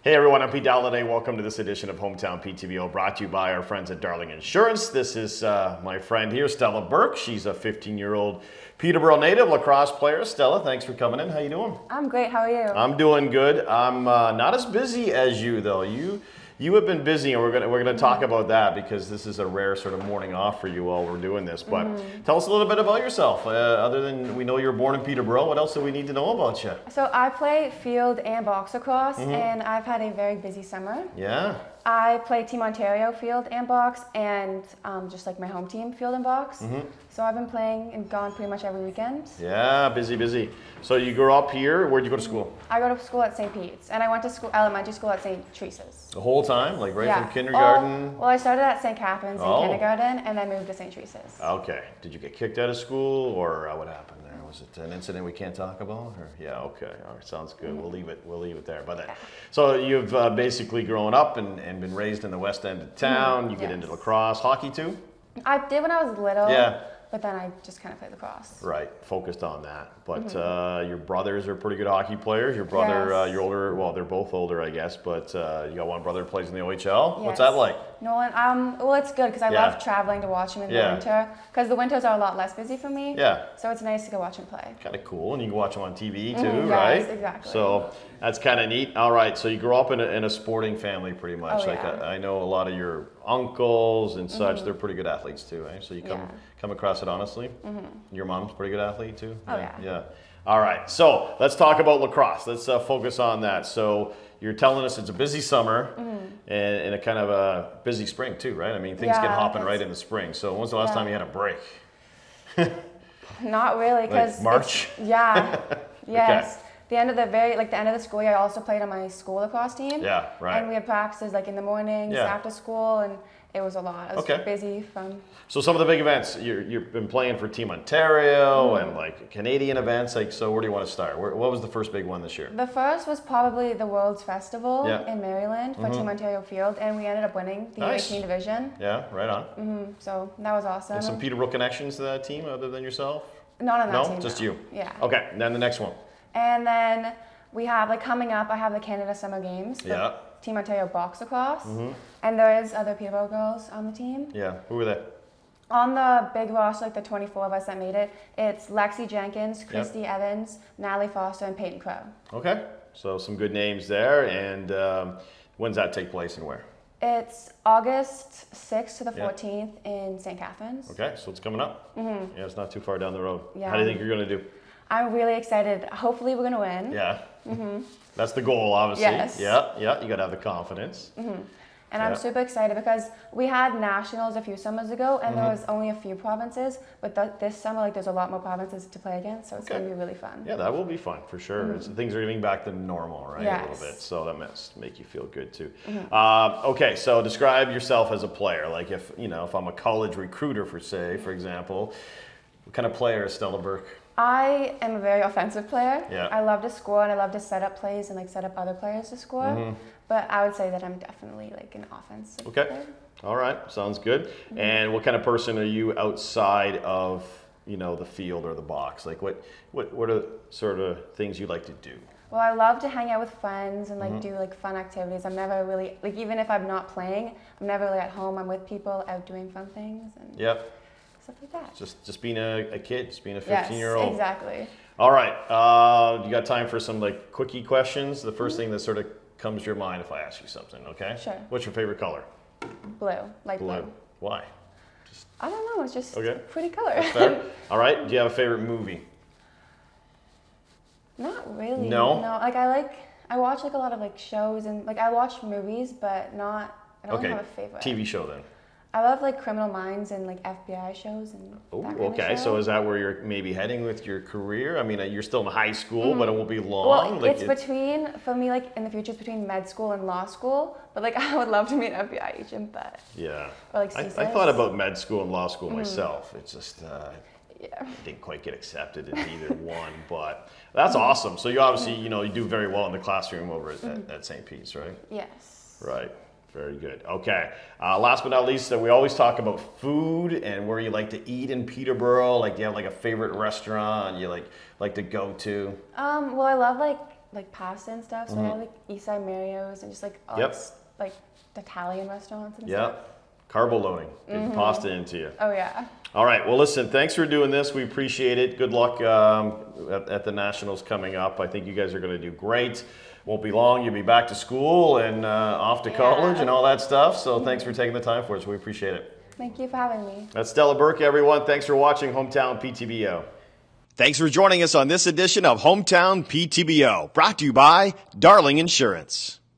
Hey everyone, I'm Pete Dalladay. Welcome to this edition of Hometown PTBO, brought to you by our friends at Darling Insurance. This is my friend here, Stella Burke. She's a 15-year-old Peterborough native lacrosse player. Stella, thanks for coming in. How you doing? I'm great. How are you? I'm doing good. I'm not as busy as you though. You have been busy, and we're gonna talk about that because this is a rare sort of morning off for you while we're doing this. But tell us a little bit about yourself. Other than we know you're born in Peterborough, what else do we need to know about you? So I play field and box lacrosse, and I've had a very busy summer. Yeah. I play Team Ontario field and box, and just like my home team field and box. So I've been playing and gone pretty much every weekend. Yeah, busy. So you grew up here. Where'd you go to school? I go to school at St. Pete's, and I went to elementary school at St. Teresa's. The whole time, like right Yeah. from kindergarten? Well, I started at St. Catherine's Oh. in kindergarten, and then moved to St. Teresa's. Okay. Did you get kicked out of school, or what happened there? Was it an incident we can't talk about? Or yeah, okay. All right, sounds good. We'll leave it there. But then, so you've basically grown up and been raised in the west end of town. You get into lacrosse, hockey too? I did when I was little. Yeah. But then I just kind of played lacrosse. Right, focused on that. But your brothers are pretty good hockey players. Your brother, Yes. you're older. Well, they're both older, I guess. But you got one brother who plays in the OHL. What's Yes. that like? Nolan, well, it's good because I Yeah. love traveling to watch him in the Yeah. winter because the winters are a lot less busy for me. Yeah. So it's nice to go watch him play. Kind of cool, and you can watch them on TV too, Yes, right? exactly. So that's kind of neat. All right, so you grew up in a sporting family, pretty much. Oh, Like yeah. I know a lot of your uncles and such; they're pretty good athletes too, eh? So you come across it honestly. Your mom's a pretty good athlete too. Oh, yeah. Yeah. All right, so let's talk about lacrosse. Let's focus on that. So you're telling us it's a busy summer and a kind of a busy spring too, right? I mean, things get Yeah, hopping it's- right in the spring. So when's the last time you had a break? Not really because Like March? Yeah. Yes. The end of the end of the school year, I also played on my school lacrosse team. Yeah, right. And we had practices like in the mornings, Yeah. after school, and it was a lot. I was busy from. So some of the big events, you've been playing for Team Ontario and like Canadian events. Like, so where do you want to start? What was the first big one this year? The first was probably the World's Festival Yeah. in Maryland for Team Ontario Field, and we ended up winning the Nice. U18 division. Yeah, right on. So that was awesome. And some Peterborough connections to that team other than yourself? Not on that No, team. just no. you. Yeah. Okay, and then the next one. And then we have coming up, I have the Canada Summer Games. The Yeah. Team Ontario box lacrosse. And there is other Peterborough girls on the team. Yeah, who were they? On the big roster, like the 24 of us that made it, it's Lexi Jenkins, Christy Evans, Natalie Foster, and Peyton Crow. Okay, so some good names there. And when's that take place and where? It's August 6th to the 14th in St. Catherine's. Okay, so it's coming up. Yeah, it's not too far down the road. Yeah. How do you think you're going to do? I'm really excited. Hopefully we're going to win. Yeah. That's the goal, obviously. Yes. Yeah, you got to have the confidence. And I'm super excited because we had nationals a few summers ago, and there was only a few provinces. But this summer, there's a lot more provinces to play against, so it's going to be really fun. Yeah, that will be fun for sure. Things are getting back to normal, right? A Yes. little bit, so that must make you feel good too. Okay, so describe yourself as a player. Like if I'm a college recruiter, for example, what kind of player is Stella Burke? I am a very offensive player. Yeah. I love to score, and I love to set up plays and set up other players to score. But I would say that I'm definitely an offensive player. All right, sounds good. And what kind of person are you outside of the field or the box? Like what are sort of things you like to do? Well, I love to hang out with friends and do fun activities. I'm never really even if I'm not playing, I'm never really at home. I'm with people out doing fun things and stuff like that. Just being a kid, just being a 15-year-old. Yes, exactly. All right, you got time for some quickie questions? The first thing that sort of comes to your mind if I ask you something, okay? Sure. What's your favorite color? Blue, light blue. Why? I don't know. It's just Okay. a pretty color. Fair. All right, do you have a favorite movie? Not really. No? No. I watch a lot of shows and I watch movies, but not. I don't Okay, have a favorite. TV show then. I love Criminal Minds and FBI shows and Oh, that kind okay. of show. So is that where you're maybe heading with your career? I mean, you're still in high school, but it won't be long. Well, it's between, for me, in the future, it's between med school and law school. But I would love to be an FBI agent, but Yeah. or I thought about med school and law school myself. It's just yeah. didn't quite get accepted in either one, but that's awesome. So you obviously, you do very well in the classroom over at St. Pete's, right? Yes. Right. Very good. Okay. Last but not least, we always talk about food and where you like to eat in Peterborough. Do you have a favorite restaurant you like to go to? Well, I love like pasta and stuff. So I had like East Side Mario's and just like all this, like Italian restaurants and stuff. Carbo loading, getting pasta into you. Oh yeah. All right, well listen, thanks for doing this. We appreciate it. Good luck at the Nationals coming up. I think you guys are going to do great. Won't be long, you'll be back to school and off to college and all that stuff. So thanks for taking the time for us. We appreciate it. Thank you for having me. That's Stella Burke, everyone. Thanks for watching Hometown PTBO. Thanks for joining us on this edition of Hometown PTBO, brought to you by Darling Insurance.